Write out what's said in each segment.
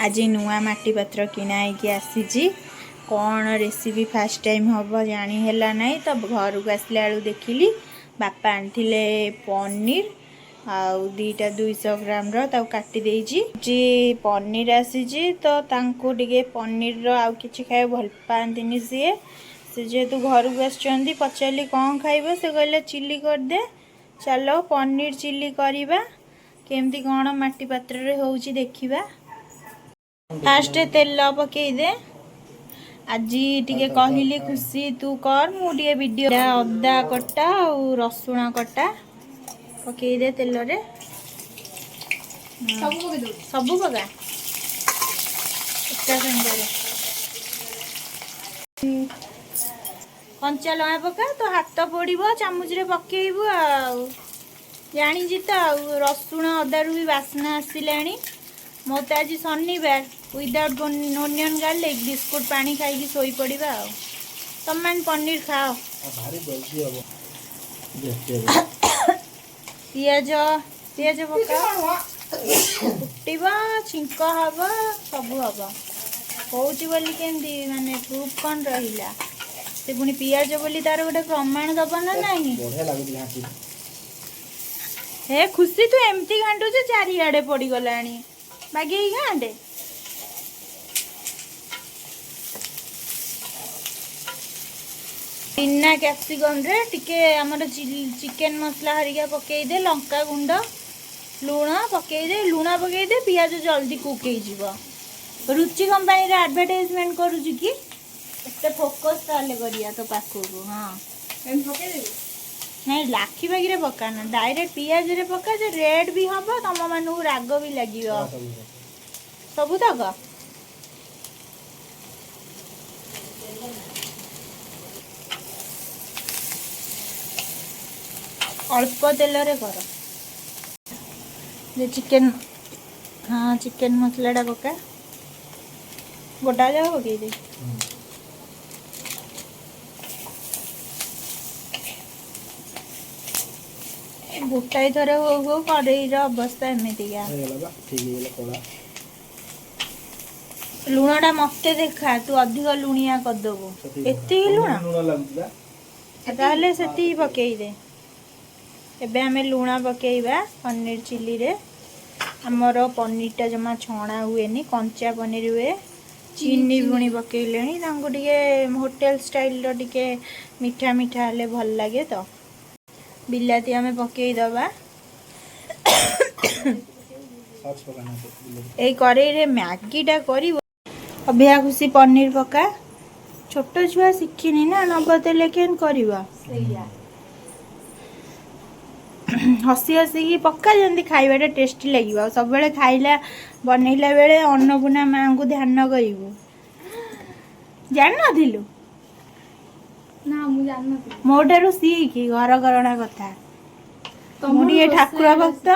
आज नुआ माटी पात्र किना आसी कौन रेसिपी फास्ट टाइम हम जानी है ना तो घर को आसला बेलू देखिली बापा आनिथिले पनीर आउ दीटा 200 ग्राम काटी देजी जी पनीर आसी तो तांको टिके पनीर आउ किछि खाए भल पांतिनी सी जेहेतु घर को आसुचंदी पचारि कौन खाइबो से कहले चिल्ली कर दे चलो पनीर चिल्ली करवा केमती कौन माटी पात्र रे होउची देखिबा। फास्ट तेल पकई दे आज टिके कहली खुशी तू कर मुझे वीडियो अदा कटा और रसुण कटा पकई दे तेल रे सब पका कंचा लगा पका तो हाथ पड़ो चामच रे पकेबू जानी तो रसुण अदा रू भी बास्ना आसिलानी मत आज शनिवार विदाउट ओनियन गार्लिक बिस्कुट पानी खाई सोई पड़ा तुम मैंने पनीर खाओ पियाज पियाज पका फुटब छिंक हम सब हम कौच बोली केमती माने प्रूफ कौन रहा से पुणी पियाज बोली तार गोटे प्रमाण दब ना नहीं हे खुशी तू एमती घाटू चारिआडे पड़गला बागे घाटे बिना कैप्सिकम रे टिके हमर चिकेन मसला हरिका पकई दे लंका गुंड लुण पकई दे लुण पकई दे पियाज जल्दी कुक हो रुचि कंपनी रे एडवर्टाइजमेंट करूची कि एते फोकस ताले करिया तो पाखो हां एम पकई दे नहीं लाखी बागी रे पकाना डायरेक्ट पियाज रे पका जे रेड भी हबो तम मानु राग भी लागियो सब तक अल्प तेल रे कर जे चिकेन हाँ चिकेन मसला पका गोटा जा पकई दे गोटाई थरे हो कड़ईर अवस्था एमतीका लुणटा मत देखा तू अधिक लुणिया करदेबू एत लुण से पकई दे एबे आमे लुण पकेइबा पनीर चिल्ली रे हमर पनीरटा जमा छणा हुए नी कंचा पनीर हुए चीनी बुणी पकेइलेनी तांको टिके होटल स्टाइल रो टिके मीठा मीठा हले भल लागे तो बिलाती आमे पकेइ दबा ए कड़ई रे मैगीटा करी अभिया खुशी पनीर पका छोट छुआ शिखिनी ना न बतेले केन करबा हसी हसी की पक्का जल्दी खाइबाटा टेस्टी लगे सब बेले खाइला बनैला बेले अन्नपूर्णा माँ को ध्यान करू जान नथिलु ना मु जान नथि मोटारू सीखी घर करना कथा मुझे ठाकुर भक्त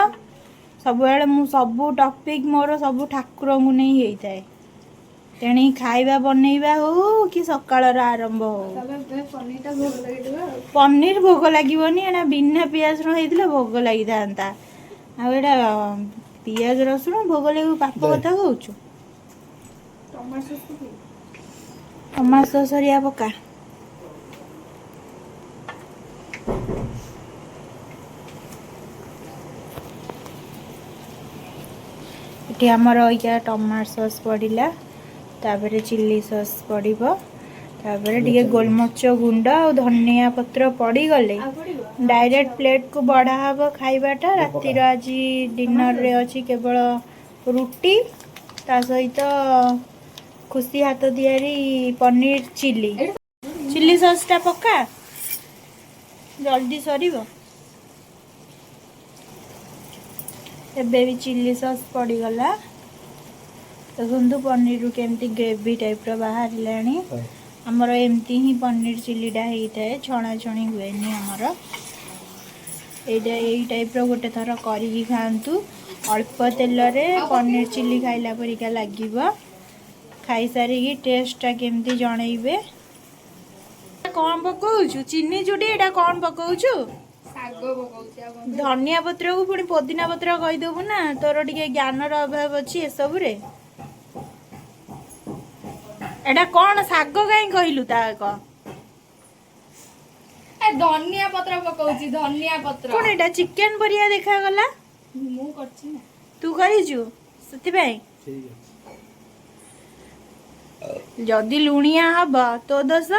सब बेले मु सब टॉपिक मोर सब ठाकुर को नहीं होता है तेणी खाइबा बनैबा हो कि सकाळर आरंभ हो पनीर भोग लगे एटा बिना पियाज रही भोग लगी था आटा पियाज रसुण भोग लगे पाप कथा कहूँ टमाटो सॉस हरिया पका ये आमर इया टमाटो सॉस पड़ा तापर चिल्ली सॉस पड़िबो तापर टिके गोलमरिच गुंड और धनिया पत्र पड़ी गले डायरेक्ट प्लेट को बढ़ा हबो खाइबाटा रातिर आज डिनर रे अछि केवल रुटी ता सहित खुशी हाथ दियारी पनीर चिल्ली चिल्ली सॉस टा पका जल्दी सरीबो एबे भी चिल्ली सॉस पड़ी गला देखु पनीर केमती ग्रेवी टाइप रो बाहर लानी हमर एमती ही पनीर चिल्लीटा होता है छणा छणी हुए आमर यही टाइप रो गोटे थर करी खातु अल्प तेल रे पनीर चिल्ली खाइला परिका लगे खाई सारी टेस्टा केमती जनइबे कौन पकाउछु चीनी चुटी एटा कौन पकाउछु धनिया पत्र को पुणी पुदीना पत्र कहीदेबू ना तोर टिके ज्ञान अभाव अच्छी ए सब रे एटा कौन साग कहीं कहलु ता कह ए धनिया पत्र पकाउची धनिया पत्र कौन एटा चिकन परिया देखा गला मु करची ना तू करिजु सती भाई ठीक है जदी लुणिया हब तो दस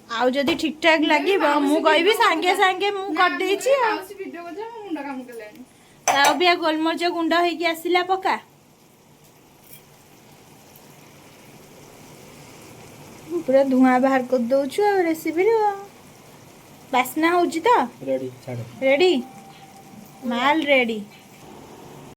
आउ जदी ठीक ठाक लागि मु कहबी सांगे सांगे मु कर देछि माउसी वीडियो को जा मुंडा काम करलानी ता बिया गोलमरच गुंडा होई कि आसिला पका पूरा धुआं बाहर कर दउछु रेसिपी रे बास्ना होउची तो रेडी छाड़ रेडी माल रेडी